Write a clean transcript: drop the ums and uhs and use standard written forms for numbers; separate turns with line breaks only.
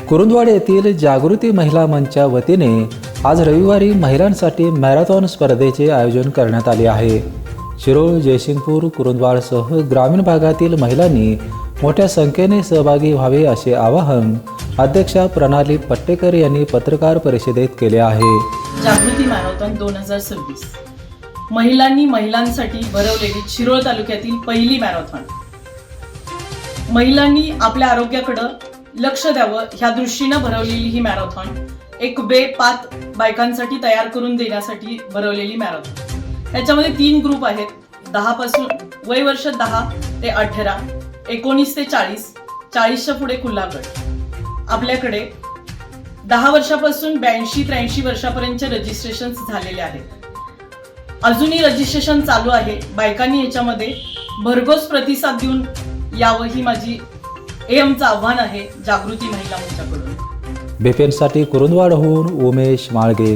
कुरुंदवाड येथील जागृती महिला मंचच्या वतीने आज रविवारी महिलांसाठी मॅरेथॉन स्पर्धेचे आयोजन करण्यात आले आहे। शिरोळ, जयसिंगपूर, कुरुंदवाडसह ग्रामीण भागातील महिलांनी मोठ्या संख्येने सहभागी व्हावे असे आवाहन अध्यक्षा प्रणाली पट्टेकर यांनी पत्रकार परिषदेत केले आहे।
जागृती मॅरेथॉन 2026 महिलांनी महिलांसाठी भरवलेली शिरोळ तालुक्यातील पहिली मॅरेथॉन। महिलांनी आपल्या आरोग्याकडे लक्ष द्यावं ह्या दृष्टीने भरवलेली ही मॅरेथॉन एक बेपात बायकांसाठी तयार करून देण्यासाठी भरवलेली मॅरेथॉन। त्याच्यामध्ये 3 ग्रुप आहेत। 10 पासून वय वर्ष 10 ते 18, 19 ते 40, 40च्या पुढे खुला गट। आपल्याकडे 10 वर्षापासून 82-83 वर्षापर्यंतचे रजिस्ट्रेशन झालेले आहेत। अजूनही रजिस्ट्रेशन चालू आहे। बायकांनी याच्यामध्ये भरघोस प्रतिसाद देऊन यावं ही माझी आमचं आव्हान आहे जागृती महिला मंचाकडून।
बेपेनसाठी कुरुंदवाडहून उमेश माळगे।